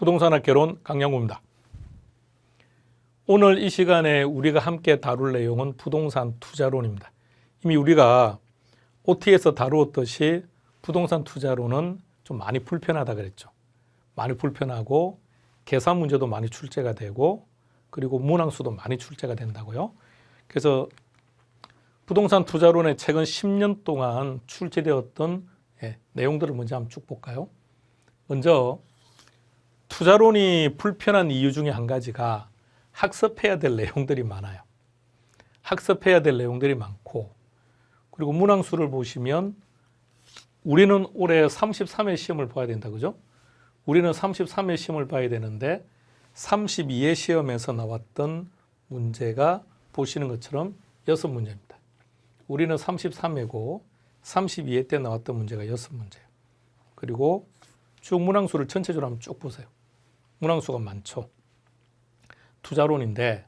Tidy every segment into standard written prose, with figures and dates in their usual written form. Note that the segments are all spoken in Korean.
부동산학 개론 강양구입니다. 오늘 이 시간에 우리가 함께 다룰 내용은 부동산 투자론입니다. 이미 우리가 OT에서 다루었듯이 부동산 투자론은 좀 많이 불편하다 그랬죠. 많이 불편하고 계산 문제도 많이 출제가 되고 그리고 문항수도 많이 출제가 된다고요. 그래서 부동산 투자론의 최근 10년 동안 출제되었던 내용들을 먼저 한번 쭉 볼까요? 먼저 투자론이 불편한 이유 중에 한 가지가 학습해야 될 내용들이 많아요. 학습해야 될 내용들이 많고 그리고 문항수를 보시면 우리는 올해 33회 시험을 봐야 된다, 그죠? 우리는 33회 시험을 봐야 되는데 32회 시험에서 나왔던 문제가 보시는 것처럼 6문제입니다. 우리는 33회고 32회 때 나왔던 문제가 6문제예요. 그리고 쭉 문항수를 전체적으로 한번 쭉 보세요. 문항수가 많죠. 투자론인데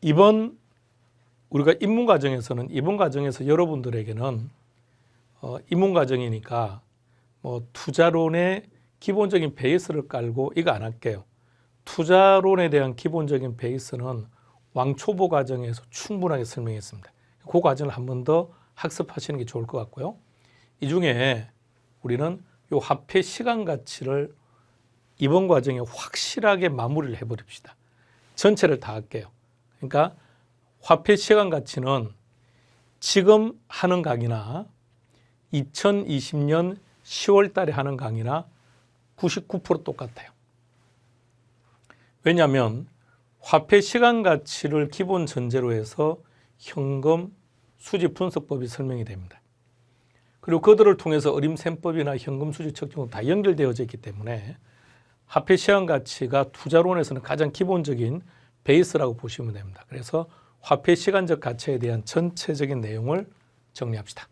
이번 우리가 입문 과정에서 여러분들에게는 입문 과정이니까 뭐 투자론의 기본적인 베이스를 깔고 이거 안 할게요. 투자론에 대한 기본적인 베이스는 왕초보 과정에서 충분하게 설명했습니다. 그 과정을 한 번 더 학습하시는 게 좋을 것 같고요. 이 중에 우리는 이 화폐 시간 가치를 이번 과정에 확실하게 마무리를 해버립시다. 전체를 다 할게요. 그러니까 화폐 시간 가치는 지금 하는 강의나 2020년 10월 달에 하는 강의나 99% 똑같아요. 왜냐하면 화폐 시간 가치를 기본 전제로 해서 현금 수지 분석법이 설명이 됩니다. 그리고 그들을 통해서 어림셈법이나 현금 수지 측정도 다 연결되어져 있기 때문에 화폐 시간 가치가 투자론에서는 가장 기본적인 베이스라고 보시면 됩니다. 그래서 화폐 시간적 가치에 대한 전체적인 내용을 정리합시다.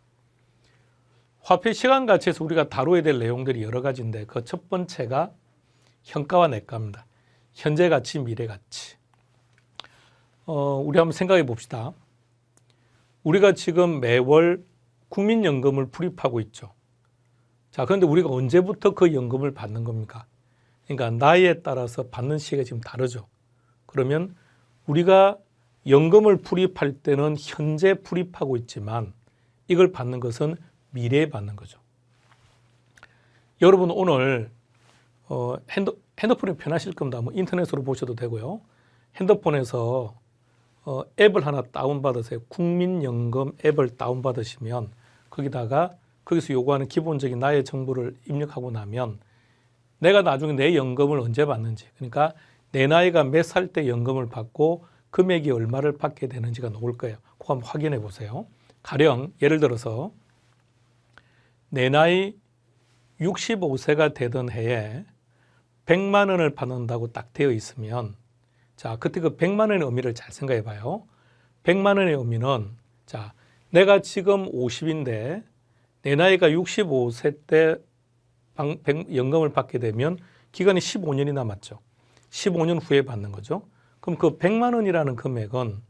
화폐 시간 가치에서 우리가 다뤄야 될 내용들이 여러 가지인데 그 첫 번째가 현가와 내가입니다. 현재 가치, 미래 가치. 우리 한번 생각해 봅시다. 우리가 지금 매월 국민연금을 불입하고 있죠. 자, 그런데 우리가 언제부터 그 연금을 받는 겁니까? 그러니까 나이에 따라서 받는 시기가 지금 다르죠. 그러면 우리가 연금을 불입할 때는 현재 불입하고 있지만 이걸 받는 것은 미래에 받는 거죠. 여러분 오늘 핸드폰이 편하실 겁니다. 뭐 인터넷으로 보셔도 되고요. 핸드폰에서 앱을 하나 다운받으세요. 국민연금 앱을 다운받으시면 거기서 요구하는 기본적인 나의 정보를 입력하고 나면 내가 나중에 내 연금을 언제 받는지, 그러니까 내 나이가 몇 살 때 연금을 받고 금액이 얼마를 받게 되는지가 나올 거예요. 그거 한번 확인해 보세요. 가령 예를 들어서 내 나이 65세가 되던 해에 100만 원을 받는다고 딱 되어 있으면 자, 그때 그 100만 원의 의미를 잘 생각해 봐요. 100만 원의 의미는 자, 내가 지금 50인데 내 나이가 65세 때 연금을 받게 되면 기간이 15년이 남았죠. 15년 후에 받는 거죠. 그럼 그 100만 원이라는 금액은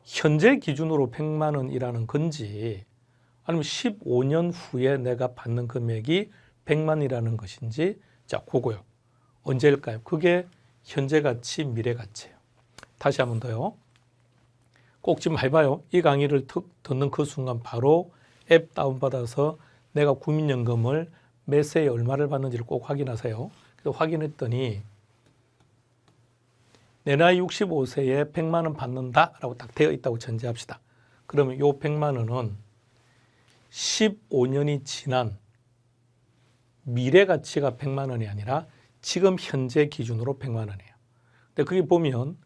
현재 기준으로 100만 원이라는 건지 아니면 15년 후에 내가 받는 금액이 100만 원이라는 것인지 자, 그거요. 언제일까요? 그게 현재 가치, 미래 가치예요. 다시 한 번 더요. 꼭 지금 해봐요. 이 강의를 듣는 그 순간 바로 앱 다운받아서 내가 국민연금을 몇 세에 얼마를 받는지를 꼭 확인하세요. 그래서 확인했더니 내 나이 65세에 100만 원 받는다라고 딱 되어 있다고 전제합시다. 그러면 이 100만 원은 15년이 지난 미래 가치가 100만 원이 아니라 지금 현재 기준으로 100만 원이에요. 근데 거기 보면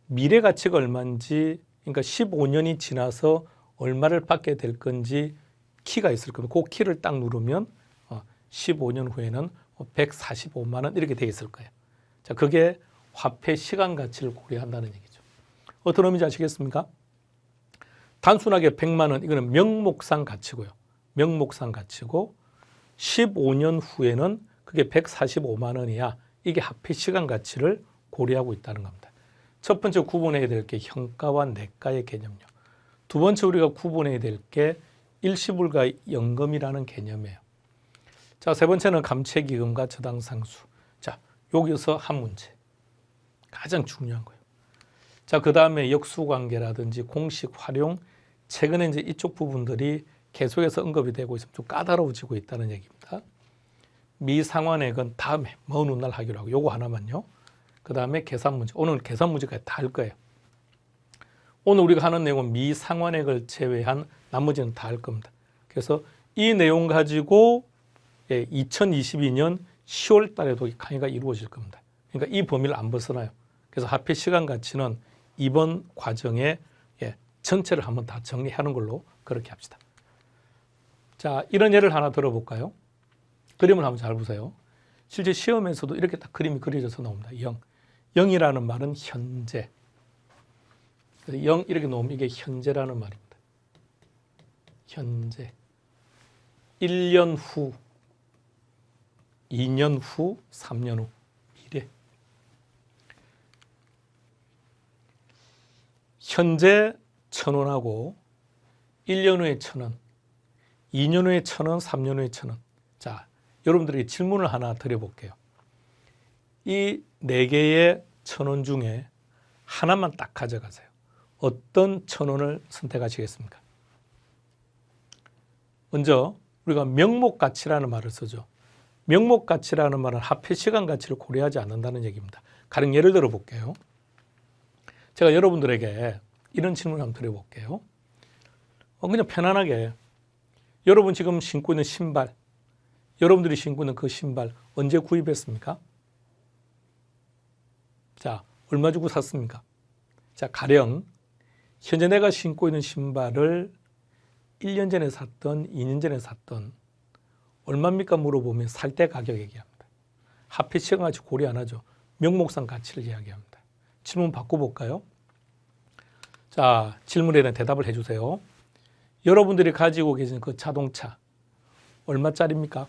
미래 가치가 얼마인지, 그러니까 15년이 지나서 얼마를 받게 될 건지 키가 있을 겁니다. 그 키를 딱 누르면 15년 후에는 145만 원 이렇게 되어 있을 거예요. 자, 그게 화폐 시간 가치를 고려한다는 얘기죠. 어떤 의미인지 아시겠습니까? 단순하게 100만 원, 이거는 명목상 가치고요. 명목상 가치고 15년 후에는 그게 145만 원이야. 이게 화폐 시간 가치를 고려하고 있다는 겁니다. 첫 번째 구분해야 될 게 현가와 내가의 개념이요. 두 번째 우리가 구분해야 될 게 일시불가 연금이라는 개념이에요. 자, 세 번째는 감채기금과 저당상수. 자, 여기서 한 문제. 가장 중요한 거예요. 자, 그 다음에 역수관계라든지 공식 활용. 최근에 이제 이쪽 부분들이 계속해서 언급이 되고 있으면 좀 까다로워지고 있다는 얘기입니다. 미상환액은 다음에 먼 훗날 하기로 하고 요거 하나만요. 그 다음에 계산 문제. 오늘 계산 문제까지 다 할 거예요. 오늘 우리가 하는 내용은 미상환액을 제외한 나머지는 다 할 겁니다. 그래서 이 내용 가지고 2022년 10월 달에도 강의가 이루어질 겁니다. 그러니까 이 범위를 안 벗어나요. 그래서 합의 시간 가치는 이번 과정에 전체를 한번 다 정리하는 걸로 그렇게 합시다. 자, 이런 예를 하나 들어볼까요? 그림을 한번 잘 보세요. 실제 시험에서도 이렇게 딱 그림이 그려져서 나옵니다. 0. 0이라는 말은 현재. 0 이렇게 놓으면 이게 현재라는 말입니다. 현재. 1년 후, 2년 후, 3년 후, 미래. 현재 1,000원하고 1년 후에 1,000원, 2년 후에 1,000원, 3년 후에 1,000원. 자, 여러분들에게 질문을 하나 드려볼게요. 이 4개의 1,000원 중에 하나만 딱 가져가세요. 어떤 1,000원을 선택하시겠습니까? 먼저 우리가 명목가치라는 말을 쓰죠. 명목가치라는 말은 합해시간 가치를 고려하지 않는다는 얘기입니다. 가령 예를 들어 볼게요. 제가 여러분들에게 이런 질문을 한번 드려볼게요. 그냥 편안하게 여러분 지금 신고 있는 신발, 여러분들이 신고 있는 그 신발 언제 구입했습니까? 자, 얼마 주고 샀습니까? 자, 가령 현재 내가 신고 있는 신발을 1년 전에 샀던 2년 전에 샀던 얼마입니까 물어보면 살 때 가격 얘기합니다. 합해 시간 가치 고려 안 하죠. 명목상 가치를 이야기합니다. 질문 바꿔볼까요? 자, 질문에 대한 대답을 해주세요. 여러분들이 가지고 계신 그 자동차 얼마짜리입니까?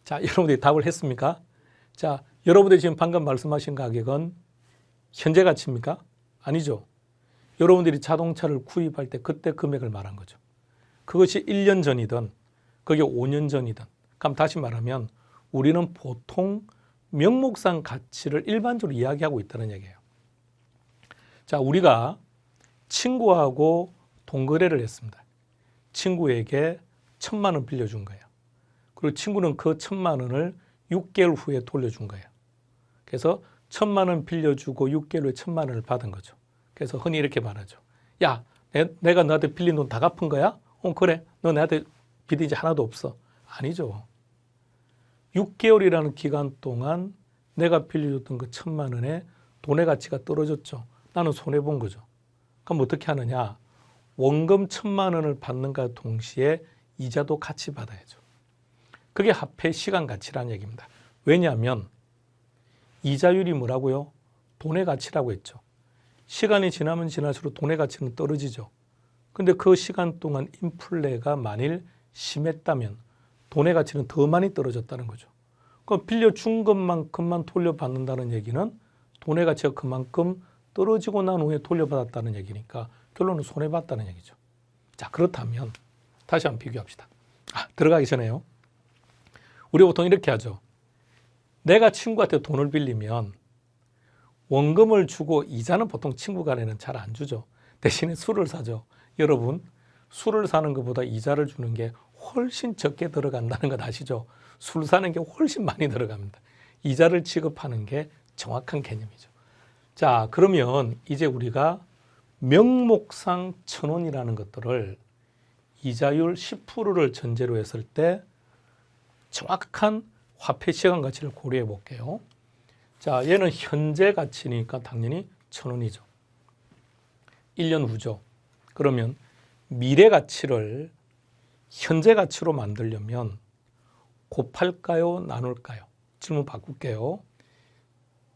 자, 여러분들이 답을 했습니까? 자, 여러분들이 지금 방금 말씀하신 가격은 현재 가치입니까? 아니죠. 여러분들이 자동차를 구입할 때 그때 금액을 말한 거죠. 그것이 1년 전이든 그게 5년 전이든. 그럼 다시 말하면 우리는 보통 명목상 가치를 일반적으로 이야기하고 있다는 얘기예요. 자, 우리가 친구하고 동거래를 했습니다. 친구에게 1,000만 원 빌려준 거예요. 그리고 친구는 그 1,000만 원을 6개월 후에 돌려준 거예요. 그래서 1,000만 원 빌려주고 6개월 후에 1,000만 원을 받은 거죠. 그래서 흔히 이렇게 말하죠. 야, 내가 너한테 빌린 돈 다 갚은 거야? 그래. 너 나한테 빚이 이제 하나도 없어. 아니죠. 6개월이라는 기간 동안 내가 빌려줬던 그 1,000만 원의 돈의 가치가 떨어졌죠. 나는 손해본 거죠. 그럼 어떻게 하느냐? 원금 1,000만 원을 받는가 동시에 이자도 같이 받아야죠. 그게 합해 시간 가치라는 얘기입니다. 왜냐하면 이자율이 뭐라고요? 돈의 가치라고 했죠. 시간이 지나면 지날수록 돈의 가치는 떨어지죠. 근데 그 시간 동안 인플레가 만일 심했다면 돈의 가치는 더 많이 떨어졌다는 거죠. 그럼 빌려준 것만큼만 돌려받는다는 얘기는 돈의 가치가 그만큼 떨어지고 난 후에 돌려받았다는 얘기니까 결론은 손해봤다는 얘기죠. 자, 그렇다면 다시 한번 비교합시다. 들어가기 전에요. 우리 보통 이렇게 하죠. 내가 친구한테 돈을 빌리면 원금을 주고 이자는 보통 친구 간에는 잘 안 주죠. 대신에 술을 사죠. 여러분, 술을 사는 것보다 이자를 주는 게 훨씬 적게 들어간다는 것 아시죠? 술 사는 게 훨씬 많이 들어갑니다. 이자를 지급하는 게 정확한 개념이죠. 자, 그러면 이제 우리가 명목상 1,000원이라는 것들을 이자율 10%를 전제로 했을 때 정확한 화폐 시간 가치를 고려해 볼게요. 자, 얘는 현재 가치니까 당연히 1,000원이죠. 1년 후죠. 그러면 미래 가치를 현재 가치로 만들려면 곱할까요? 나눌까요? 질문 바꿀게요.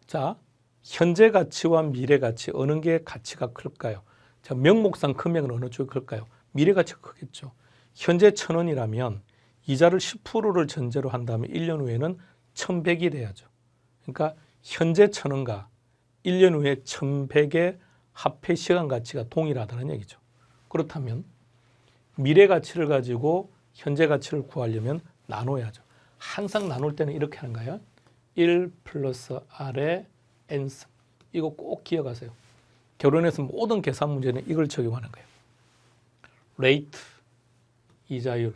자, 현재 가치와 미래 가치 어느 게 가치가 클까요? 자, 명목상 금액은 어느 쪽이 클까요? 미래 가치가 크겠죠. 현재 1,000원이라면 이자를 10%를 전제로 한다면 1년 후에는 1,100이 돼야죠. 그러니까 현재 1,000원과 1년 후에 1,100의 합해 시간 가치가 동일하다는 얘기죠. 그렇다면 미래 가치를 가지고 현재 가치를 구하려면 나눠야죠. 항상 나눌 때는 이렇게 하는 거예요. 1 플러스 R의 N승. 이거 꼭 기억하세요. 결혼해서 모든 계산 문제는 이걸 적용하는 거예요. 레이트, 이자율,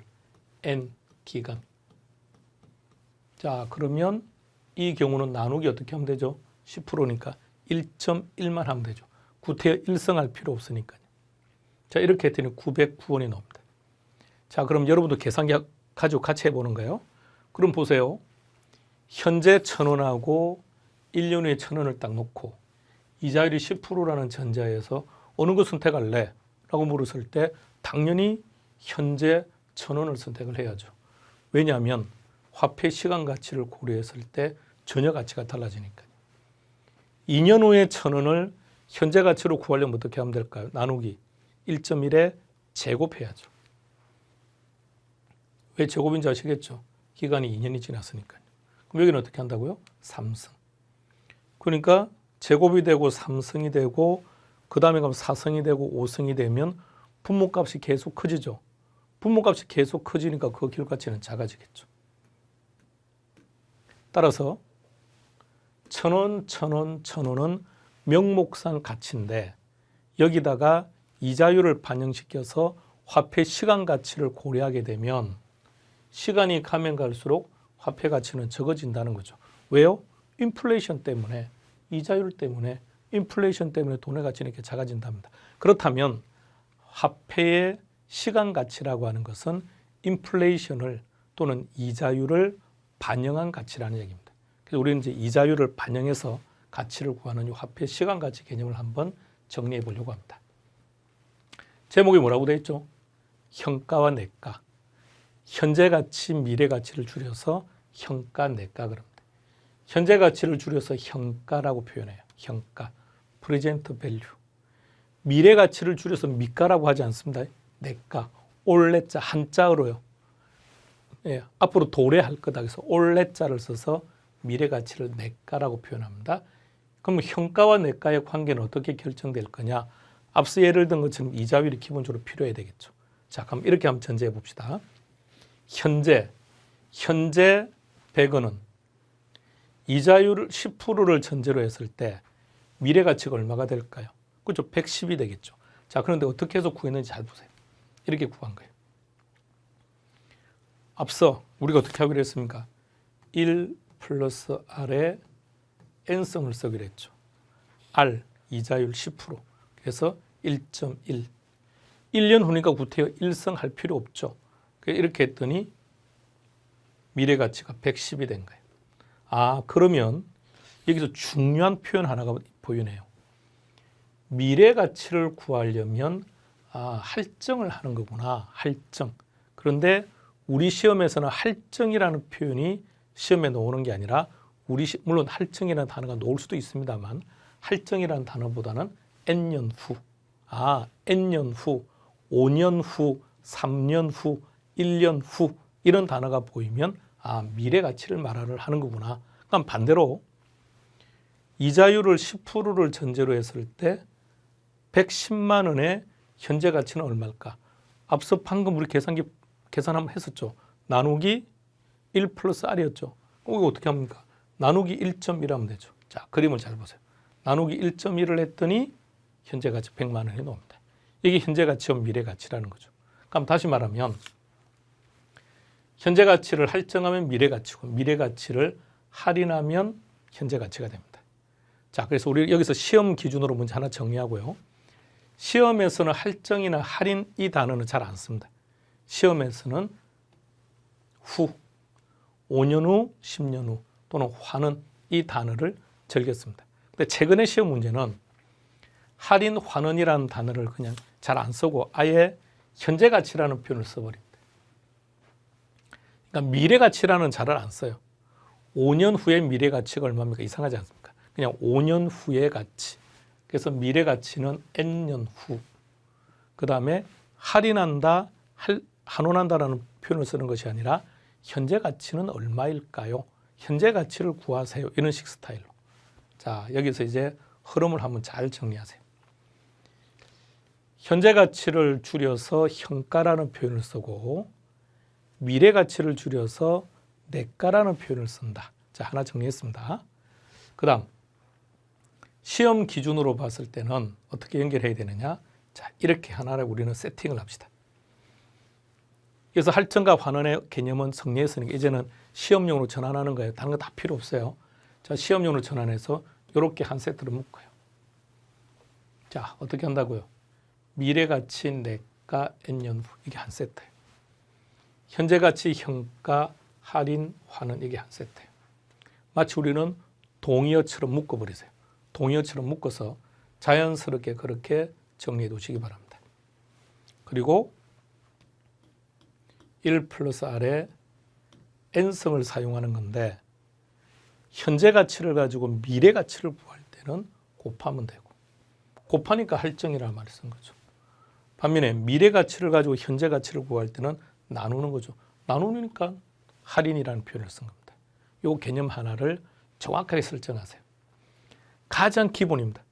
N, 기간. 자, 그러면 이 경우는 나누기 어떻게 하면 되죠? 10%니까 1.1만 하면 되죠. 구태여 1승할 필요 없으니까요. 자, 이렇게 했더니 909원이 나옵니다. 자, 그럼 여러분도 계산기 가지고 같이 해보는 거예요. 그럼 보세요. 현재 1,000원하고 1년 후에 1,000원을 딱 놓고 이자율이 10%라는 전자에서 어느 거 선택할래? 라고 물었을 때 당연히 현재 1,000원을 선택을 해야죠. 왜냐하면 화폐 시간 가치를 고려했을 때 전혀 가치가 달라지니까요. 2년 후에 1,000원을 현재 가치로 구하려면 어떻게 하면 될까요? 나누기 1.1에 제곱해야죠. 왜 제곱인지 아시겠죠? 기간이 2년이 지났으니까요. 그럼 여기는 어떻게 한다고요? 3승. 그러니까 제곱이 되고 3승이 되고 그 다음에 가면 4승이 되고 5승이 되면 분모값이 계속 커지죠. 분모값이 계속 커지니까 그 기울가치는 작아지겠죠. 따라서 1,000원, 1,000원, 1,000원은 명목상 가치인데 여기다가 이자율을 반영시켜서 화폐 시간 가치를 고려하게 되면 시간이 가면 갈수록 화폐 가치는 적어진다는 거죠. 왜요? 인플레이션 때문에, 이자율 때문에, 인플레이션 때문에 돈의 가치는 이렇게 작아진답니다. 그렇다면 화폐의 시간 가치라고 하는 것은 인플레이션을 또는 이자율을 반영한 가치라는 얘기입니다. 그래서 우리는 이제 이자율을 반영해서 가치를 구하는 이 화폐 시간 가치 개념을 한번 정리해 보려고 합니다. 제목이 뭐라고 되어 있죠? 현가와 내가. 현재 가치, 미래 가치를 줄여서 현가, 내가 그럽니다. 현재 가치를 줄여서 현가라고 표현해요. 현가, present value. 미래 가치를 줄여서 미가라고 하지 않습니다. 내가, 올레자, 한자어로요. 예, 앞으로 도래할 거다. 그래서 올레자를 써서 미래 가치를 내가라고 표현합니다. 그럼 현가와 내가의 관계는 어떻게 결정될 거냐? 앞서 예를 든 것처럼 이자율이 기본적으로 필요해야 되겠죠. 자, 그럼 이렇게 한번 전제해 봅시다. 현재 100원은 이자율 10%를 전제로 했을 때 미래 가치가 얼마가 될까요? 그렇죠. 110이 되겠죠. 자, 그런데 어떻게 해서 구했는지 잘 보세요. 이렇게 구한 거예요. 앞서 우리가 어떻게 하기로 했습니까? 1 플러스 R에 N성을 쓰기로 했죠. R, 이자율 10%. 그래서 1.1. 1년 후니까 구태여 1성 할 필요 없죠. 이렇게 했더니 미래 가치가 110이 된 거예요. 아, 그러면 여기서 중요한 표현 하나가 보이네요. 미래 가치를 구하려면 할증을 하는 거구나. 할증. 그런데 우리 시험에서는 할증이라는 표현이 시험에 나오는 게 아니라 물론 할증이라는 단어가 나올 수도 있습니다만 할증이라는 단어보다는 N년 후. N년 후, 5년 후, 3년 후, 1년 후 이런 단어가 보이면 미래 가치를 말하는 거구나. 그럼 반대로 이자율을 10%를 전제로 했을 때 110만 원의 현재 가치는 얼마일까? 앞서 방금 우리 계산 한번 했었죠. 나누기 1 플러스 R이었죠. 이거 어떻게 합니까? 나누기 1.1 하면 되죠. 자, 그림을 잘 보세요. 나누기 1.1을 했더니 현재 가치 100만 원이 나옵니다. 이게 현재 가치와 미래 가치라는 거죠. 그럼 다시 말하면 현재 가치를 할증하면 미래 가치고 미래 가치를 할인하면 현재 가치가 됩니다. 자, 그래서 우리 여기서 시험 기준으로 문제 하나 정리하고요. 시험에서는 할증이나 할인 이 단어는 잘 안 씁니다. 시험에서는 후, 5년 후, 10년 후 또는 환원 이 단어를 즐겼습니다. 근데 최근에 시험 문제는 할인, 환원이라는 단어를 그냥 잘 안 쓰고 아예 현재 가치라는 표현을 써버립니다. 그러니까 미래 가치라는 자를 안 써요. 5년 후의 미래 가치가 얼마입니까? 이상하지 않습니까? 그냥 5년 후의 가치. 그래서 미래 가치는 N년 후. 그 다음에 할인한다, 환원한다라는 표현을 쓰는 것이 아니라 현재 가치는 얼마일까요? 현재 가치를 구하세요. 이런 식 스타일로. 자, 여기서 이제 흐름을 한번 잘 정리하세요. 현재 가치를 줄여서 현가라는 표현을 쓰고 미래 가치를 줄여서 내가라는 표현을 쓴다. 자, 하나 정리했습니다. 그 다음 시험 기준으로 봤을 때는 어떻게 연결해야 되느냐. 자, 이렇게 하나를 우리는 세팅을 합시다. 그래서 할증과 환원의 개념은 정리했으니까 이제는 시험용으로 전환하는 거예요. 다른 거 다 필요 없어요. 자, 시험용으로 전환해서 이렇게 한 세트를 묶어요. 자, 어떻게 한다고요? 미래 가치 내가 N년 후 이게 한 세트예요. 현재 가치 현가 할인 환원 이게 한 세트예요. 마치 우리는 동의어처럼 묶어버리세요. 동의어처럼 묶어서 자연스럽게 그렇게 정리해 두시기 바랍니다. 그리고 1 플러스 R에 N성을 사용하는 건데 현재 가치를 가지고 미래 가치를 구할 때는 곱하면 되고 곱하니까 할증이라는 말을 쓴 거죠. 반면에 미래 가치를 가지고 현재 가치를 구할 때는 나누는 거죠. 나누니까 할인이라는 표현을 쓴 겁니다. 이 개념 하나를 정확하게 설정하세요. 가장 기본입니다.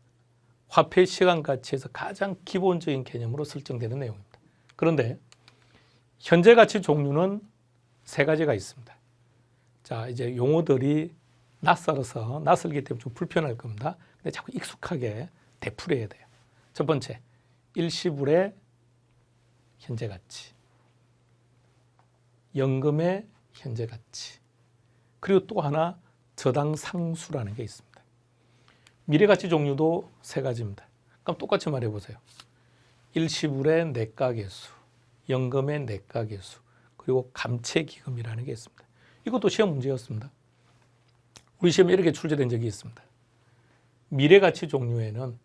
화폐 시간 가치에서 가장 기본적인 개념으로 설정되는 내용입니다. 그런데 현재 가치 종류는 세 가지가 있습니다. 자, 이제 용어들이 낯설기 때문에 좀 불편할 겁니다. 근데 자꾸 익숙하게 되풀이해야 돼요. 첫 번째, 일시불의 현재 가치, 연금의 현재 가치, 그리고 또 하나 저당 상수라는 게 있습니다. 미래 가치 종류도 세 가지입니다. 그럼 똑같이 말해 보세요. 일시불의 내가계수, 연금의 내가계수, 그리고 감채기금이라는 게 있습니다. 이것도 시험 문제였습니다. 우리 시험에 이렇게 출제된 적이 있습니다. 미래가치 종류에는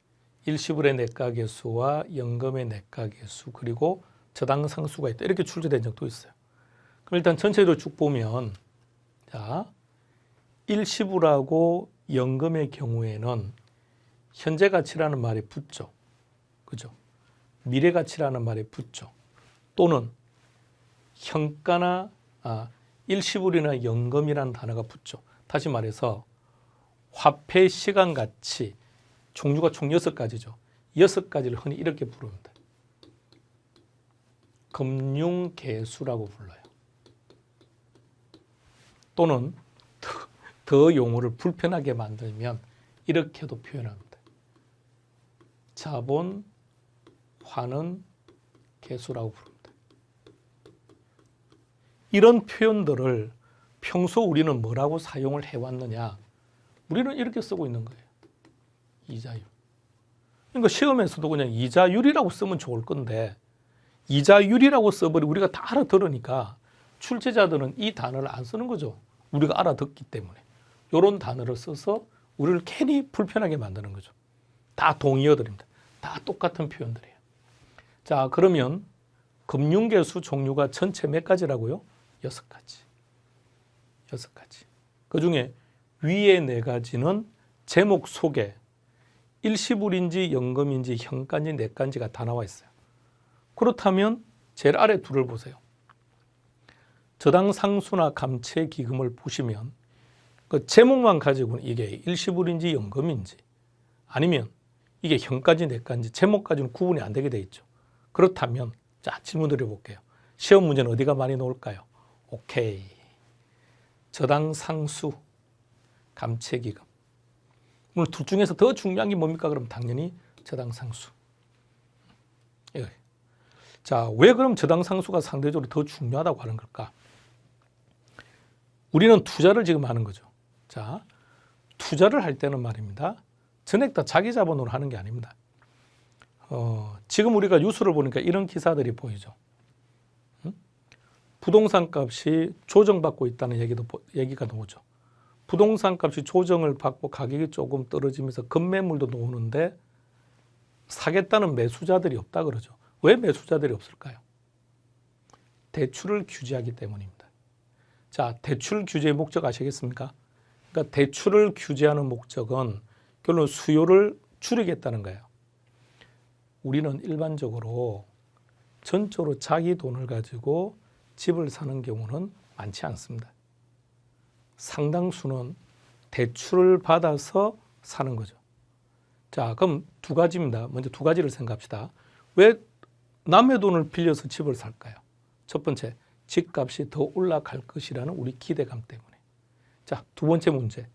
일시불의 내가계수와 연금의 내가계수 그리고 저당상수가 있다. 이렇게 출제된 적도 있어요. 그럼 일단 전체적으로 쭉 보면 자, 일시불하고 연금의 경우에는 현재가치라는 말이 붙죠. 그죠? 미래가치라는 말이 붙죠. 또는 현가나 일시불이나 연금이라는 단어가 붙죠. 다시 말해서 화폐 시간 가치 종류가 총 6가지죠. 6가지를 흔히 이렇게 부릅니다. 금융계수라고 불러요. 또는 더 용어를 불편하게 만들면 이렇게도 표현합니다. 자본 환원 계수라고 부릅니다. 이런 표현들을 평소 우리는 뭐라고 사용을 해왔느냐? 우리는 이렇게 쓰고 있는 거예요. 이자율. 그러니까 시험에서도 그냥 이자율이라고 쓰면 좋을 건데 이자율이라고 써버리고 우리가 다 알아들으니까 출제자들은 이 단어를 안 쓰는 거죠. 우리가 알아듣기 때문에. 이런 단어를 써서 우리를 괜히 불편하게 만드는 거죠. 다 동의어들입니다. 다 똑같은 표현들이에요. 자, 그러면 금융계수 종류가 전체 몇 가지라고요? 6가지. 6가지. 그중에 위에 4가지는 제목 속에 일시불인지 연금인지 현가인지 내가인지가 다 나와 있어요. 그렇다면 제일 아래 둘을 보세요. 저당상수나 감채기금을 보시면 그 제목만 가지고는 이게 일시불인지 연금인지 아니면 이게 현가인지 내가인지 제목까지는 구분이 안 되게 돼 있죠. 그렇다면 자, 질문 드려볼게요. 시험 문제는 어디가 많이 나올까요? 오케이. 저당상수, 감채기금. 오늘 둘 중에서 더 중요한 게 뭡니까? 그럼 당연히 저당상수. 자, 왜 그럼 저당상수가 상대적으로 더 중요하다고 하는 걸까? 우리는 투자를 지금 하는 거죠. 자, 투자를 할 때는 말입니다. 전액 다 자기 자본으로 하는 게 아닙니다. 지금 우리가 뉴스를 보니까 이런 기사들이 보이죠. 부동산 값이 조정받고 있다는 얘기가 나오죠. 부동산 값이 조정을 받고 가격이 조금 떨어지면서 급매물도 나오는데 사겠다는 매수자들이 없다 그러죠. 왜 매수자들이 없을까요? 대출을 규제하기 때문입니다. 자, 대출 규제의 목적 아시겠습니까? 그러니까 대출을 규제하는 목적은 결론 수요를 줄이겠다는 거예요. 우리는 일반적으로 전적으로 자기 돈을 가지고 집을 사는 경우는 많지 않습니다. 상당수는 대출을 받아서 사는 거죠. 자, 그럼 두 가지입니다. 먼저 두 가지를 생각합시다. 왜 남의 돈을 빌려서 집을 살까요? 첫 번째, 집값이 더 올라갈 것이라는 우리 기대감 때문에. 자, 두 번째 문제.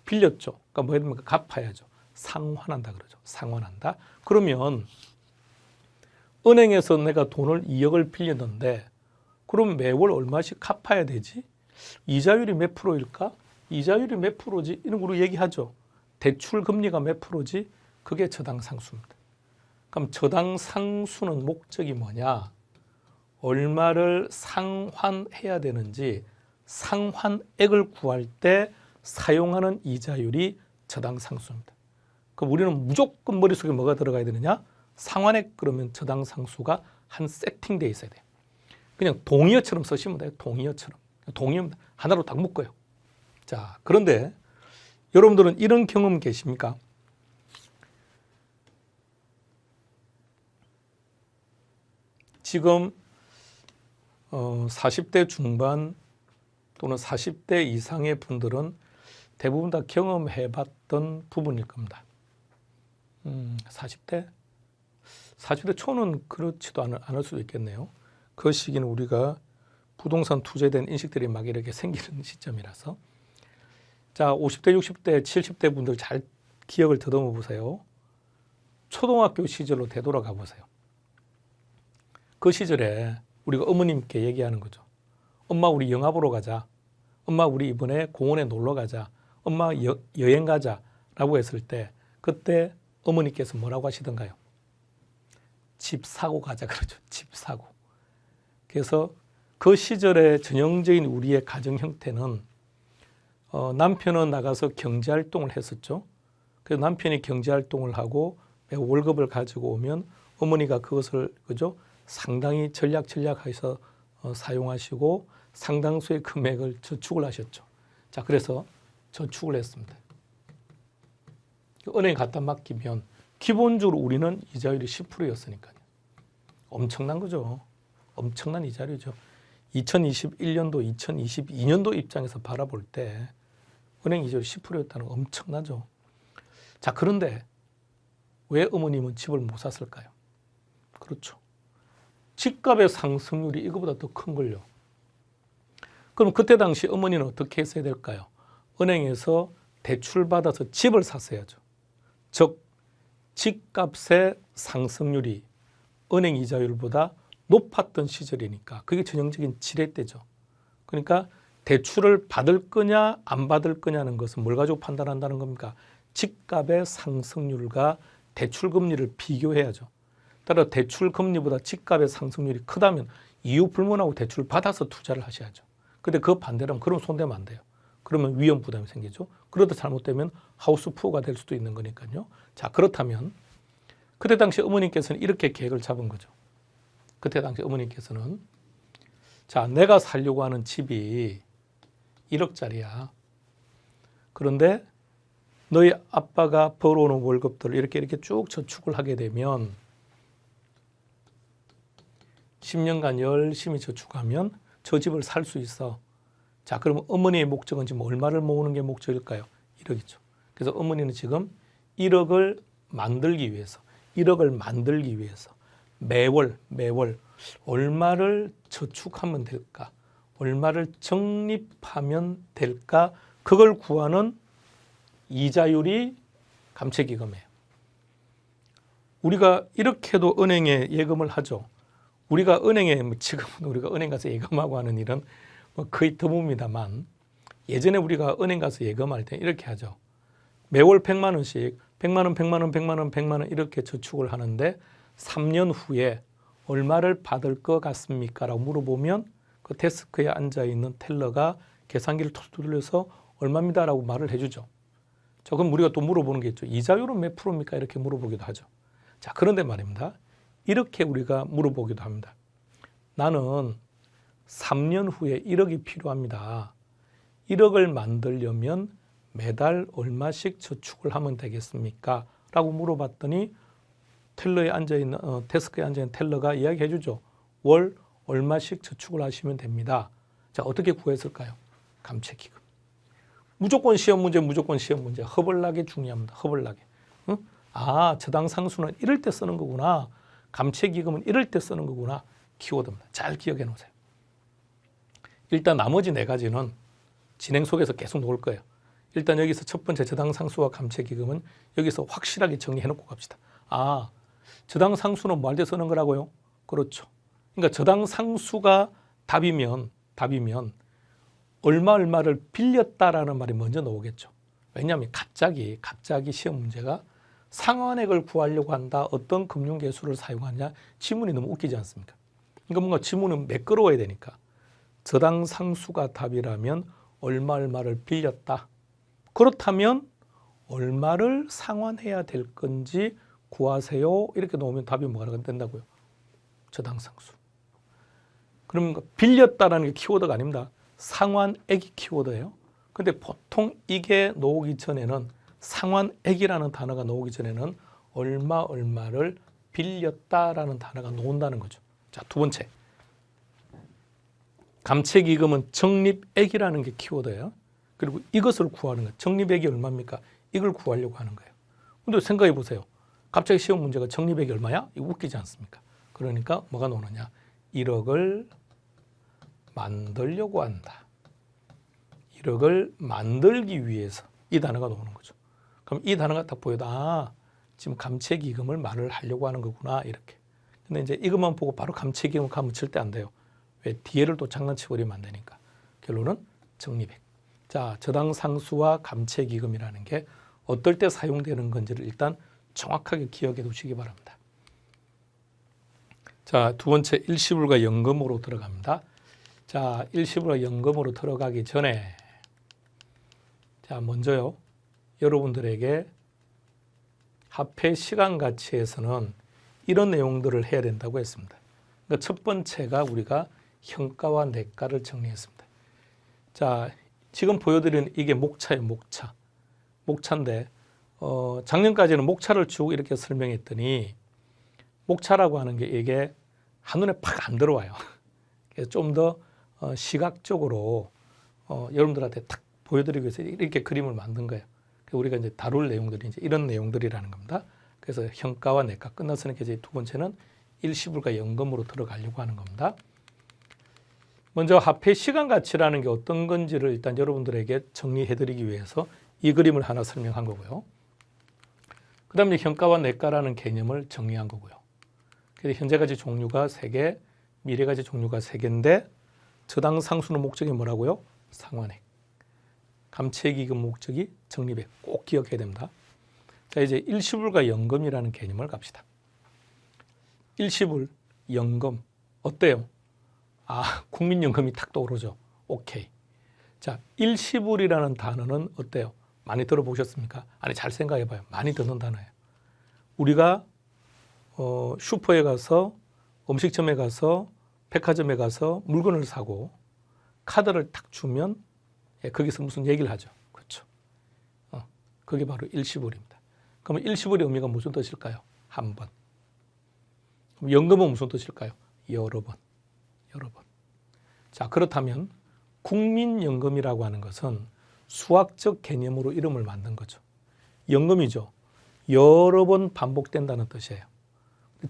빌렸죠. 그러니까 뭐 예를 들면 갚아야죠. 상환한다 그러죠. 상환한다. 그러면 은행에서 내가 돈을 2억을 빌렸는데 그럼 매월 얼마씩 갚아야 되지? 이자율이 몇 프로일까? 이자율이 몇 프로지? 이런 걸로 얘기하죠. 대출 금리가 몇 프로지? 그게 저당 상수입니다. 그럼 저당 상수는 목적이 뭐냐? 얼마를 상환해야 되는지 상환액을 구할 때 사용하는 이자율이 저당 상수입니다. 그럼 우리는 무조건 머릿속에 뭐가 들어가야 되느냐? 상환액 그러면 저당 상수가 한 세팅되어 있어야 돼요. 그냥 동의어처럼 쓰시면 돼요. 동의어처럼. 동의어입니다. 하나로 딱 묶어요. 자, 그런데 여러분들은 이런 경험 계십니까? 지금 40대 중반 또는 40대 이상의 분들은 대부분 다 경험해봤던 부분일 겁니다. 40대 초는 그렇지도 않을 수도 있겠네요. 그 시기는 우리가 부동산 투자에 대한 인식들이 막 이렇게 생기는 시점이라서. 자, 50대, 60대, 70대 분들 잘 기억을 더듬어 보세요. 초등학교 시절로 되돌아가 보세요. 그 시절에 우리가 어머님께 얘기하는 거죠. 엄마 우리 영화 보러 가자. 엄마 우리 이번에 공원에 놀러 가자. 엄마 여행 가자 라고 했을 때 그때 어머니께서 뭐라고 하시던가요? 집 사고 가자 그러죠. 집 사고. 그래서 그 시절의 전형적인 우리의 가정 형태는 남편은 나가서 경제활동을 했었죠. 그래서 남편이 경제활동을 하고 월급을 가지고 오면 어머니가 그것을 그죠? 상당히 전략해서 사용하시고 상당수의 금액을 저축을 하셨죠. 자, 그래서 저축을 했습니다. 은행에 갖다 맡기면 기본적으로 우리는 이자율이 10%였으니까요. 엄청난 거죠. 엄청난 이자율이죠. 2021년도, 2022년도 입장에서 바라볼 때 은행 이자율이 10%였다는 거 엄청나죠. 자, 그런데 왜 어머님은 집을 못 샀을까요? 그렇죠. 집값의 상승률이 이거보다 더 큰 걸요. 그럼 그때 당시 어머니는 어떻게 했어야 될까요? 은행에서 대출받아서 집을 샀어야죠. 즉 집값의 상승률이 은행 이자율보다 높았던 시절이니까 그게 전형적인 지렛 때죠. 그러니까 대출을 받을 거냐 안 받을 거냐는 것은 뭘 가지고 판단한다는 겁니까? 집값의 상승률과 대출 금리를 비교해야죠. 따라 대출 금리보다 집값의 상승률이 크다면 이유 불문하고 대출을 받아서 투자를 하셔야죠. 근데 그 반대로 하면 그럼 손대면 안 돼요. 그러면 위험 부담이 생기죠. 그러다 잘못되면 하우스 푸어가 될 수도 있는 거니까요. 자, 그렇다면 그때 당시 어머님께서는 이렇게 계획을 잡은 거죠. 그때 당시 어머님께서는 자, 내가 살려고 하는 집이 1억짜리야. 그런데 너희 아빠가 벌어오는 월급들을 이렇게 쭉 저축을 하게 되면 10년간 열심히 저축하면 저 집을 살 수 있어. 자, 그러면 어머니의 목적은 지금 얼마를 모으는 게 목적일까요? 1억이죠. 그래서 어머니는 지금 1억을 만들기 위해서 매월 얼마를 저축하면 될까? 얼마를 적립하면 될까? 그걸 구하는 이자율이 감채기금이에요. 우리가 이렇게도 은행에 예금을 하죠. 우리가 은행에 지금은 우리가 은행 가서 예금하고 하는 일은 거의 드뭅니다만 예전에 우리가 은행 가서 예금할 때 이렇게 하죠. 매월 100만 원씩 100만 원 이렇게 저축을 하는데 3년 후에 얼마를 받을 것 같습니까? 라고 물어보면 그 데스크에 앉아있는 텔러가 계산기를 툭 돌려서 얼마입니다 라고 말을 해주죠. 자, 그럼 우리가 또 물어보는 게 있죠. 이자율은 몇 프로입니까? 이렇게 물어보기도 하죠. 자, 그런데 말입니다. 이렇게 우리가 물어보기도 합니다. 나는 3년 후에 1억이 필요합니다. 1억을 만들려면 매달 얼마씩 저축을 하면 되겠습니까? 라고 물어봤더니 텔러에 앉아있는 데스크에 앉아있는 텔러가 이야기해 주죠. 월 얼마씩 저축을 하시면 됩니다. 자, 어떻게 구했을까요? 감채기금. 무조건 시험 문제 허벌나게 중요합니다. 허벌나게. 응? 아, 저당 상수는 이럴 때 쓰는 거구나. 감채기금은 이럴 때 쓰는 거구나. 키워드입니다. 잘 기억해 놓으세요. 일단 나머지 네 가지는 진행 속에서 계속 놓을 거예요. 일단 여기서 첫 번째 저당상수와 감채기금은 여기서 확실하게 정리해놓고 갑시다. 아, 저당상수는 뭐 할 때 쓰는 거라고요? 그렇죠. 그러니까 저당상수가 답이면 얼마를 빌렸다라는 말이 먼저 나오겠죠. 왜냐하면 갑자기 시험 문제가 상환액을 구하려고 한다. 어떤 금융계수를 사용하냐. 지문이 너무 웃기지 않습니까? 그러니까 뭔가 지문은 매끄러워야 되니까. 저당상수가 답이라면 얼마를 빌렸다. 그렇다면 얼마를 상환해야 될 건지 구하세요. 이렇게 놓으면 답이 뭐가 된다고요? 저당상수. 그럼 빌렸다라는 게 키워드가 아닙니다. 상환액이 키워드예요. 근데 보통 이게 나오기 전에는 상환액이라는 단어가 나오기 전에는 얼마를 빌렸다라는 단어가 나온다는 거죠. 자, 두 번째. 감채기금은 적립액이라는 게 키워드예요. 그리고 이것을 구하는 거예요. 적립액이 얼마입니까? 이걸 구하려고 하는 거예요. 근데 생각해 보세요. 갑자기 시험 문제가 적립액이 얼마야? 이거 웃기지 않습니까? 그러니까 뭐가 나오느냐? 1억을 만들려고 한다. 1억을 만들기 위해서 이 단어가 나오는 거죠. 그럼 이 단어가 딱 보여도 아, 지금 감채기금을 말을 하려고 하는 거구나 이렇게. 근데 이제 이것만 보고 바로 감채기금 가면 절대 안 돼요. 왜? 뒤에를 또 장난치 버리면 안 되니까. 결론은 적립액. 자, 저당상수와 감채기금이라는 게 어떨 때 사용되는 건지를 일단 정확하게 기억해 두시기 바랍니다. 자, 두 번째 일시불과 연금으로 들어갑니다. 자, 일시불과 연금으로 들어가기 전에 자, 먼저요. 여러분들에게 화폐 시간 가치에서는 이런 내용들을 해야 된다고 했습니다. 그러니까 첫 번째가 우리가 현가와 내가를 정리했습니다. 자, 지금 보여드리는 이게 목차예요, 목차. 목차인데 작년까지는 목차를 쭉 이렇게 설명했더니 목차라고 하는 게 이게 한눈에 팍 안 들어와요. 그래서 좀 더 시각적으로 여러분들한테 딱 보여드리기 위해서 이렇게 그림을 만든 거예요. 우리가 이제 다룰 내용들이 이제 이런 내용들이라는 겁니다. 그래서 현가와 내가 끝났으니까 이제 두 번째는 일시불과 연금으로 들어가려고 하는 겁니다. 먼저 화폐 시간 가치라는 게 어떤 건지를 일단 여러분들에게 정리해드리기 위해서 이 그림을 하나 설명한 거고요. 그 다음에 현가와 내가라는 개념을 정리한 거고요. 그래서 현재가치 종류가 3개, 미래가치 종류가 3개인데 저당상수는 목적이 뭐라고요? 상환액. 감채기금 목적이 적립액. 꼭 기억해야 됩니다. 자, 이제 일시불과 연금이라는 개념을 갑시다. 일시불, 연금 어때요? 아, 국민연금이 탁 떠오르죠. 오케이. 자, 일시불이라는 단어는 어때요? 많이 들어보셨습니까? 아니, 잘 생각해봐요. 많이 듣는 단어예요. 우리가 슈퍼에 가서 음식점에 가서 백화점에 가서 물건을 사고 카드를 딱 주면 거기서 무슨 얘기를 하죠. 그렇죠. 그게 바로 일시불입니다. 그러면 일시불의 의미가 무슨 뜻일까요? 한 번. 그럼 연금은 무슨 뜻일까요? 여러 번. 여러 번. 자, 그렇다면 국민연금이라고 하는 것은 수학적 개념으로 이름을 만든 거죠. 연금이죠. 여러 번 반복된다는 뜻이에요.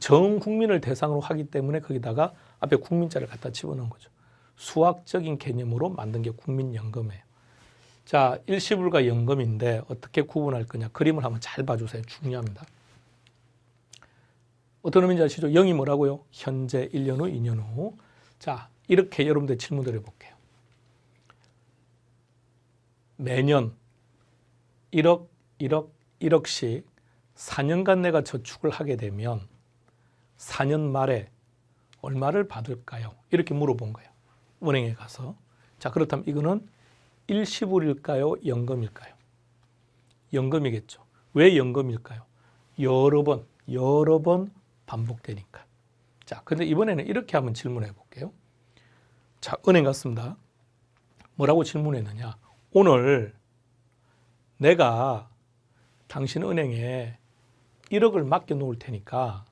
전 국민을 대상으로 하기 때문에 거기다가 앞에 국민자를 갖다 집어넣은 거죠. 수학적인 개념으로 만든 게 국민연금이에요. 자, 일시불과 연금인데 어떻게 구분할 거냐. 그림을 한번 잘 봐주세요. 중요합니다. 어떤 의미인지 아시죠? 0이 뭐라고요? 현재, 1년 후, 2년 후. 자, 이렇게 여러분들 질문을 해볼게요. 매년 1억씩 4년간 내가 저축을 하게 되면 4년 말에 얼마를 받을까요? 이렇게 물어본 거예요. 은행에 가서. 자, 그렇다면 이거는 일시불일까요? 연금일까요? 연금이겠죠. 왜 연금일까요? 여러 번 반복되니까. 자, 근데 이번에는 이렇게 한번 질문해 볼게요. 자, 은행 갔습니다. 뭐라고 질문했느냐? 오늘 내가 당신 은행에 1억을 맡겨 놓을 테니까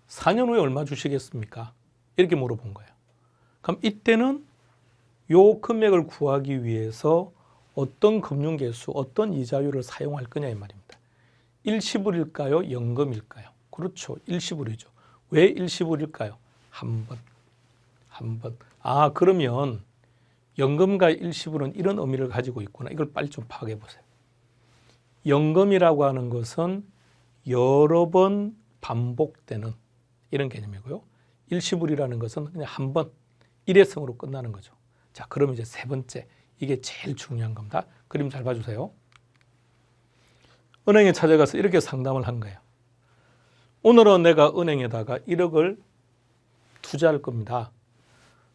4년 후에 얼마 주시겠습니까? 이렇게 물어본 거예요. 그럼 이때는 요 금액을 구하기 위해서 어떤 금융계수, 어떤 이자율을 사용할 거냐 이 말입니다. 일시불일까요? 연금일까요? 그렇죠. 일시불이죠. 왜 일시불일까요? 한 번. 아, 그러면 연금과 일시불은 이런 의미를 가지고 있구나. 이걸 빨리 좀 파악해 보세요. 연금이라고 하는 것은 여러 번 반복되는 이런 개념이고요. 일시불이라는 것은 그냥 한 번 일회성으로 끝나는 거죠. 자, 그럼 이제 세 번째, 이게 제일 중요한 겁니다. 그림 잘 봐주세요. 은행에 찾아가서 이렇게 상담을 한 거예요. 오늘은 내가 은행에다가 1억을 투자할 겁니다.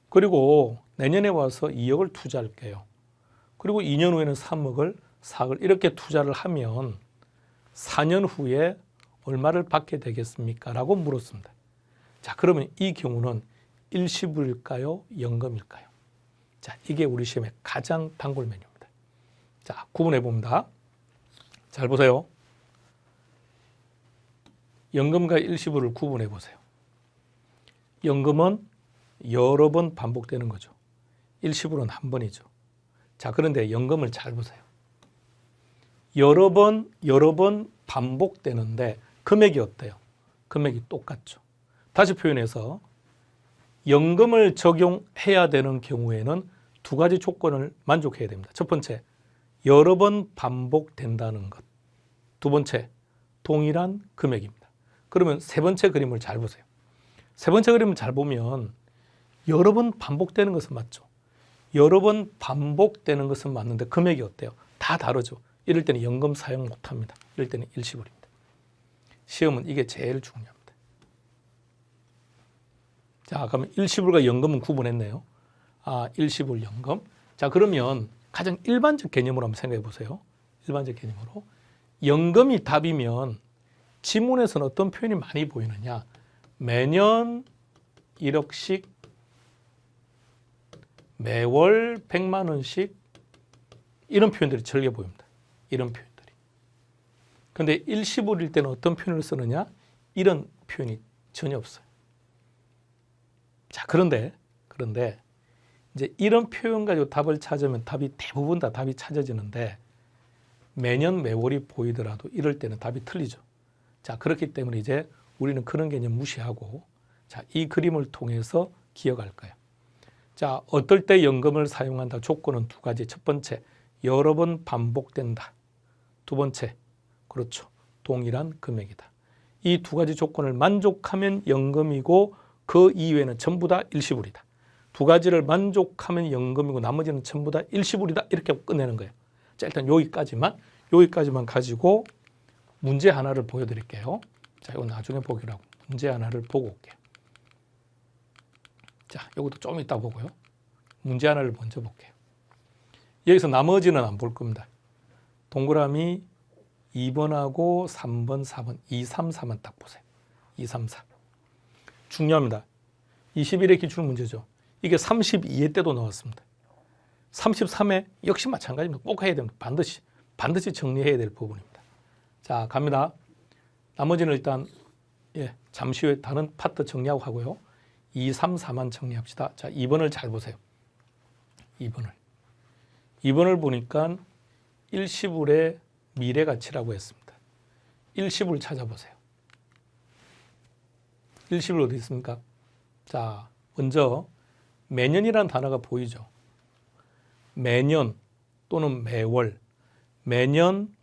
그리고 내년에 와서 2억을 투자할게요. 그리고 2년 후에는 3억을, 4억을 이렇게 투자를 하면 4년 후에 얼마를 받게 되겠습니까? 라고 물었습니다. 자, 그러면 이 경우는 일시불일까요? 연금일까요? 자, 이게 우리 시험의 가장 단골 메뉴입니다. 자, 구분해 봅니다. 잘 보세요. 연금과 일시불을 구분해 보세요. 연금은 여러 번 반복되는 거죠. 일시불은 한 번이죠. 자, 그런데 연금을 잘 보세요. 여러 번 반복되는데 금액이 어때요? 금액이 똑같죠. 다시 표현해서 연금을 적용해야 되는 경우에는 두 가지 조건을 만족해야 됩니다. 첫 번째, 여러 번 반복된다는 것. 두 번째, 동일한 금액입니다. 그러면 세 번째 그림을 잘 보세요. 세 번째 그림을 잘 보면 여러 번 반복되는 것은 맞죠. 여러 번 반복되는 것은 맞는데 금액이 어때요? 다 다르죠. 이럴 때는 연금 사용 못합니다. 이럴 때는 일시불입니다. 시험은 이게 제일 중요합니다. 자, 그러면 일시불과 연금은 구분했네요. 아, 일시불, 연금. 자, 그러면 가장 일반적 개념으로 한번 생각해 보세요. 일반적 개념으로. 연금이 답이면 지문에서는 어떤 표현이 많이 보이느냐. 매년 1억씩, 매월 100만 원씩 이런 표현들이 절개 보입니다. 이런 표현들이. 그런데 일시불일 때는 어떤 표현을 쓰느냐? 이런 표현이 전혀 없어요. 자, 그런데 이제 이런 표현 가지고 답을 찾으면 대부분 다 답이 찾아지는데 매년 매월이 보이더라도 이럴 때는 답이 틀리죠. 자, 그렇기 때문에 이제 우리는 그런 개념 무시하고 자, 이 그림을 통해서 기억할 거예요. 자, 어떨 때 연금을 사용한다? 조건은 두 가지. 첫 번째, 여러 번 반복된다. 두 번째, 그렇죠. 동일한 금액이다. 이 두 가지 조건을 만족하면 연금이고 그 이외에는 전부 다 일시불이다. 두 가지를 만족하면 연금이고 나머지는 전부 다 일시불이다. 이렇게 끝내는 거예요. 자, 일단 여기까지만 가지고 문제 하나를 보여드릴게요. 자, 이거 나중에 보기로 하고 문제 하나를 보고 올게요. 자, 이것도 좀 이따 보고요. 문제 하나를 먼저 볼게요. 여기서 나머지는 안 볼 겁니다. 동그라미 2번하고 3번, 4번, 2, 3, 4만 딱 보세요. 2, 3, 4. 중요합니다. 21회 기출문제죠. 이게 32회 때도 나왔습니다. 33회 역시 마찬가지입니다. 꼭 해야 됩니다. 반드시 정리해야 될 부분입니다. 자, 갑니다. 나머지는 일단 잠시 후에 다른 파트 정리하고 하고요. 2, 3, 4만 정리합시다. 자, 2번을 잘 보세요. 2번을 보니까 일시불의 미래가치라고 했습니다. 일시불 찾아보세요. 일시불 어디 있습니까? 자, 먼저 매년이라는 단어가 보이죠. 매년 또는 매월, 매년,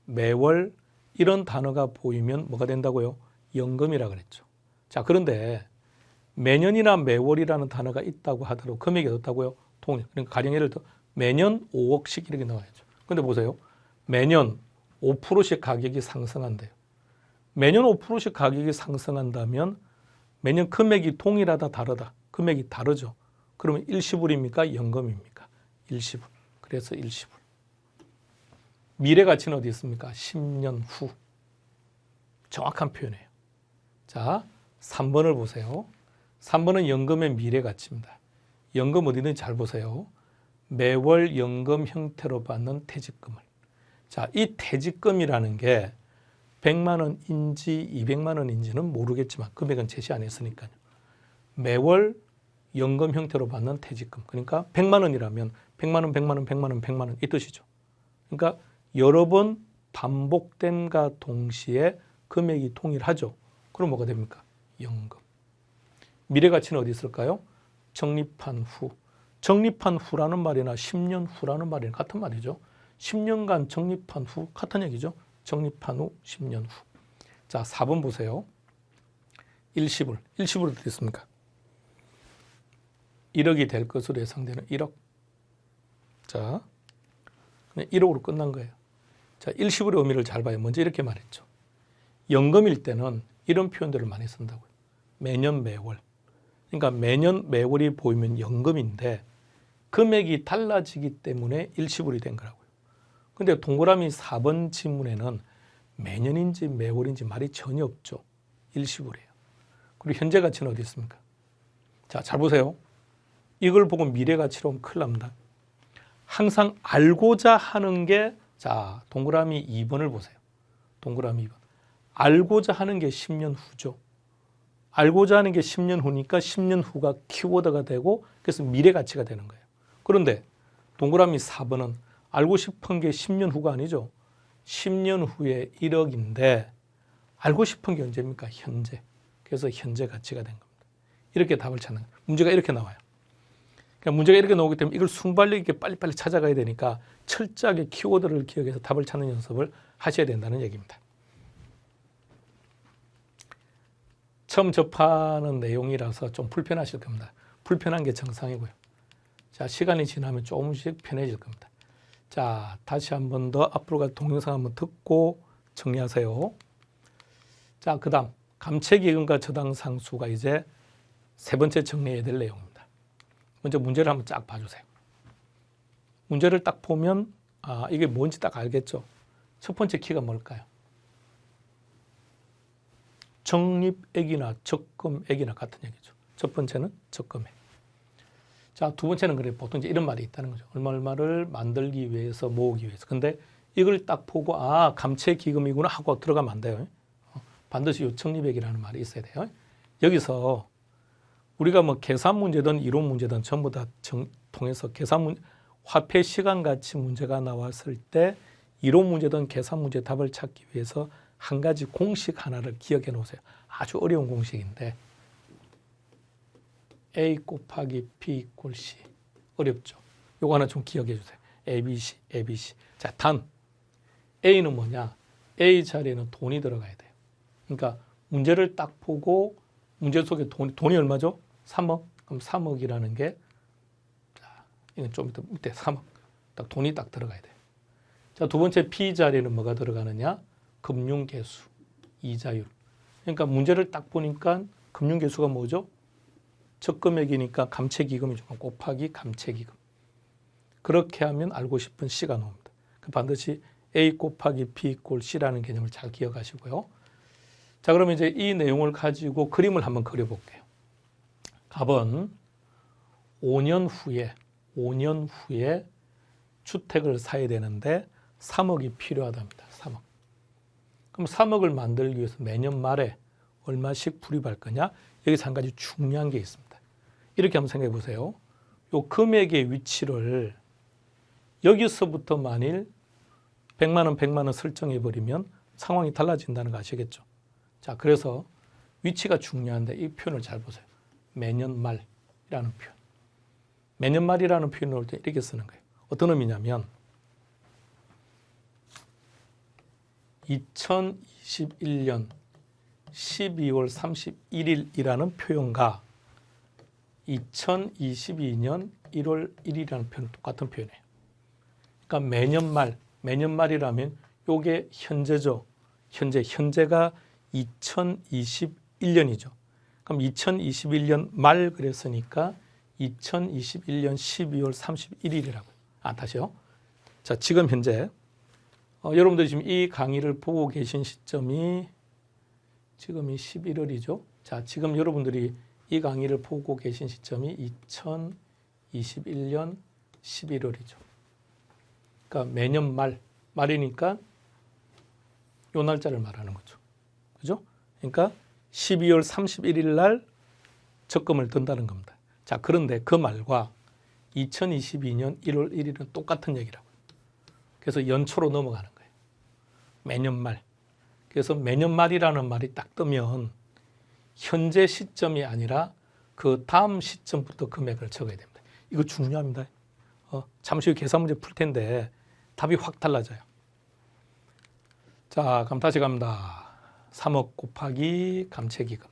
매월 이런 단어가 보이면 뭐가 된다고요? 연금이라 그랬죠. 자, 그런데 매년이나 매월이라는 단어가 있다고 하더라도 금액이 어떻다고요? 동일. 그러니까 가령 예를 들어 매년 5억씩 이렇게 나와야죠. 근데 보세요. 매년 5%씩 가격이 상승한대요. 매년 5%씩 가격이 상승한다면 매년 금액이 동일하다 다르다. 금액이 다르죠. 그러면 일시불입니까? 연금입니까? 일시불. 그래서 일시불. 미래 가치는 어디 있습니까? 10년 후. 정확한 표현이에요. 자, 3번을 보세요. 3번은 연금의 미래 가치입니다. 연금 어디든지 잘 보세요. 매월 연금 형태로 받는 퇴직금을. 자, 이 퇴직금이라는 게 100만 원인지 200만 원인지는 모르겠지만 금액은 제시 안 했으니까요. 매월 연금 형태로 받는 퇴직금. 그러니까 100만 원이라면 100만 원, 100만 원, 100만 원, 100만 원 이 뜻이죠. 그러니까 여러 번 반복된과 동시에 금액이 동일하죠. 그럼 뭐가 됩니까? 연금. 미래 가치는 어디 있을까요? 적립한 후. 적립한 후라는 말이나 10년 후라는 말이나 같은 말이죠. 10년간 적립한 후 같은 얘기죠. 적립한 후 10년 후. 자, 4번 보세요. 일시불. 일시불이 어떻게 됐습니까? 1억이 될 것으로 예상되는 1억. 자, 그냥 1억으로 끝난 거예요. 자, 일시불의 의미를 잘 봐요. 먼저 이렇게 말했죠. 연금일 때는 이런 표현들을 많이 쓴다고요. 매년 매월. 그러니까 매년 매월이 보이면 연금인데 금액이 달라지기 때문에 일시불이 된 거라고요. 근데 동그라미 4번 지문에는 매년인지 매월인지 말이 전혀 없죠. 일시불이에요. 그리고 현재 가치는 어디 있습니까? 자, 잘 보세요. 이걸 보고 미래 가치로 하면 큰일 납니다. 항상 알고자 하는 게, 자, 동그라미 2번을 보세요. 동그라미 2번. 알고자 하는 게 10년 후죠. 알고자 하는 게 10년 후니까 10년 후가 키워드가 되고 그래서 미래 가치가 되는 거예요. 그런데 동그라미 4번은 알고 싶은 게 10년 후가 아니죠. 10년 후에 1억인데 알고 싶은 게 언제입니까? 현재. 그래서 현재 가치가 된 겁니다. 이렇게 답을 찾는 거예요. 문제가 이렇게 나와요. 그러니까 문제가 이렇게 나오기 때문에 이걸 순발력 있게 빨리빨리 찾아가야 되니까 철저하게 키워드를 기억해서 답을 찾는 연습을 하셔야 된다는 얘기입니다. 처음 접하는 내용이라서 좀 불편하실 겁니다. 불편한 게 정상이고요. 자, 시간이 지나면 조금씩 편해질 겁니다. 자, 다시 한 번 더 앞으로 갈 동영상 한번 듣고 정리하세요. 자, 그 다음 감채기금과 저당상수가 이제 세 번째 정리해야 될 내용입니다. 먼저 문제를 한번 쫙 봐주세요. 문제를 딱 보면 이게 뭔지 딱 알겠죠? 첫 번째 키가 뭘까요? 적립액이나 적금액이나 같은 얘기죠. 첫 번째는 적금액. 자, 두 번째는 그래 보통 이제 이런 말이 있다는 거죠. 얼마를 만들기 위해서 모으기 위해서. 근데 이걸 딱 보고 감채기금이구나 하고 들어가면 안 돼요. 반드시 요 적립액이라는 말이 있어야 돼요. 여기서 우리가 뭐 계산 문제든 이론 문제든 전부 다 통해서 화폐 시간 가치 문제가 나왔을 때 이론 문제든 계산 문제 답을 찾기 위해서 한 가지 공식 하나를 기억해 놓으세요. 아주 어려운 공식인데 A 곱하기 B = C. 어렵죠? 요거 하나 좀 기억해 주세요. ABC, ABC. 자, 단 A는 뭐냐? A 자리에는 돈이 들어가야 돼요. 그러니까 문제를 딱 보고 문제 속에 돈이 얼마죠? 3억. 그럼 3억이라는 게, 자, 이건 좀 밑에 3억. 딱 돈이 딱 들어가야 돼요. 자, 두 번째 B 자리에는 뭐가 들어가느냐? 금융계수, 이자율. 그러니까 문제를 딱 보니까 금융계수가 뭐죠? 적금액이니까 감채기금이죠. 곱하기 감채기금. 그렇게 하면 알고 싶은 C가 나옵니다. 반드시 A 곱하기 B = C라는 개념을 잘 기억하시고요. 자, 그러면 이제 이 내용을 가지고 그림을 한번 그려볼게요. 갑은 5년 후에 주택을 사야 되는데 3억이 필요하답니다. 3억. 그럼 3억을 만들기 위해서 매년 말에 얼마씩 불입할 거냐? 여기서 한 가지 중요한 게 있습니다. 이렇게 한번 생각해 보세요. 요 금액의 위치를 여기서부터 만일 100만 원, 100만 원 설정해 버리면 상황이 달라진다는 거 아시겠죠? 자, 그래서 위치가 중요한데 이 표현을 잘 보세요. 매년 말이라는 표현. 매년 말이라는 표현을 올 때 이렇게 쓰는 거예요. 어떤 의미냐면 2021년 12월 31일이라는 표현과 2022년 1월 1일이라는 표현 똑같은 표현이에요. 그러니까 매년 말이라면 이게 현재죠. 현재가 2021년이죠. 그럼 2021년 말 그랬으니까 2021년 12월 31일이라고요. 다시요. 자, 지금 현재 여러분들이 지금 이 강의를 보고 계신 시점이 지금이 11월이죠. 자, 지금 여러분들이 이 강의를 보고 계신 시점이 2021년 11월이죠. 그러니까 매년 말이니까 요 날짜를 말하는 거죠. 그죠? 그러니까 12월 31일 날 적금을 든다는 겁니다. 자, 그런데 그 말과 2022년 1월 1일은 똑같은 얘기라고요. 그래서 연초로 넘어가는 거예요. 매년 말. 그래서 매년 말이라는 말이 딱 뜨면 현재 시점이 아니라 그 다음 시점부터 금액을 적어야 됩니다. 이거 중요합니다. 잠시 후 계산 문제 풀 텐데 답이 확 달라져요. 자, 그럼 다시 갑니다. 3억 곱하기 감채기금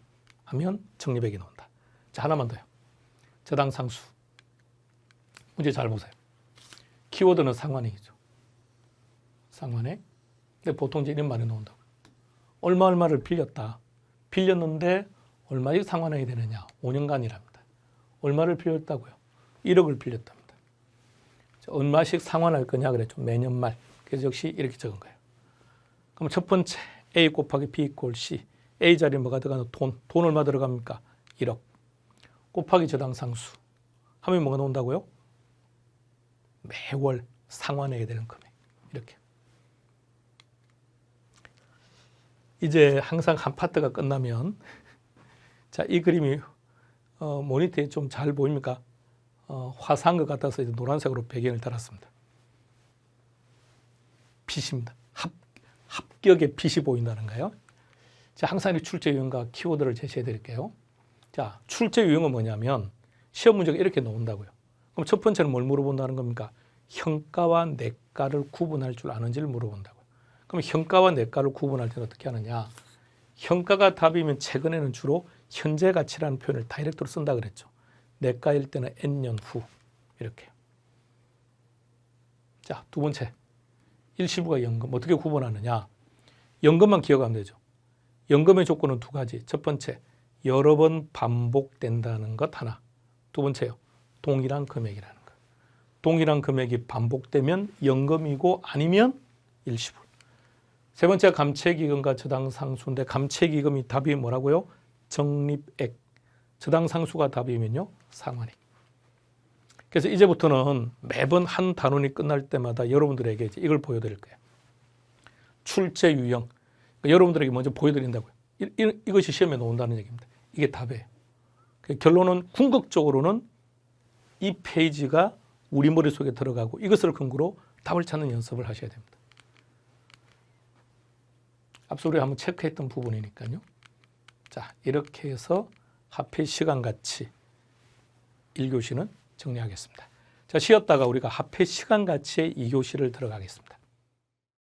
하면 적립액이 나온다. 자, 하나만 더요. 저당상수. 문제 잘 보세요. 키워드는 상환액이죠. 상환액. 근데 보통 이제 이런 말이 나온다고. 얼마를 빌렸다. 빌렸는데 얼마씩 상환해야 되느냐? 5년간이랍니다. 얼마를 빌렸다고요? 1억을 빌렸답니다. 얼마씩 상환할 거냐 그랬죠. 매년 말. 그래서 역시 이렇게 적은 거예요. 그럼 첫 번째 A 곱하기 B 이꼴 C. A 자리에 뭐가 들어가는 돈. 돈 얼마 들어갑니까? 1억. 곱하기 저당상수. 하면 뭐가 나온다고요? 매월 상환해야 되는 금액. 이렇게. 이제 항상 한 파트가 끝나면 자, 이 그림이 모니터에 좀 잘 보입니까? 화사한 것 같아서 이제 노란색으로 배경을 달았습니다. 빛입니다. 합격의 빛이 보인다는 거예요. 자, 항상 이 출제 유형과 키워드를 제시해 드릴게요. 자, 출제 유형은 뭐냐면 시험 문제가 이렇게 나온다고요. 그럼 첫 번째는 뭘 물어본다는 겁니까? 현가와 내가를 구분할 줄 아는지를 물어본다고요. 그럼 현가와 내가를 구분할 때는 어떻게 하느냐? 현가가 답이면 최근에는 주로 현재 가치라는 표현을 다이렉트로 쓴다 그랬죠. 내가일 때는 N년 후 이렇게. 자, 두 번째. 일시부가 연금. 어떻게 구분하느냐? 연금만 기억하면 되죠. 연금의 조건은 두 가지. 첫 번째, 여러 번 반복된다는 것 하나. 두 번째요. 동일한 금액이라는 것. 동일한 금액이 반복되면 연금이고 아니면 일시부. 세 번째 감채기금과 저당상수인데 감채기금이 답이 뭐라고요? 적립액. 저당상수가 답이면요. 상환액. 그래서 이제부터는 매번 한 단원이 끝날 때마다 여러분들에게 이걸 보여드릴 거예요. 출제 유형. 그러니까 여러분들에게 먼저 보여드린다고요. 이것이 시험에 나온다는 얘기입니다. 이게 답이에요. 결론은 궁극적으로는 이 페이지가 우리 머릿속에 들어가고 이것을 근거로 답을 찾는 연습을 하셔야 됩니다. 앞서 우리가 한번 체크했던 부분이니까요. 자, 이렇게 해서 합해 시간가치 1교시는 정리하겠습니다. 자, 쉬었다가 우리가 합해 시간가치의 2교시를 들어가겠습니다.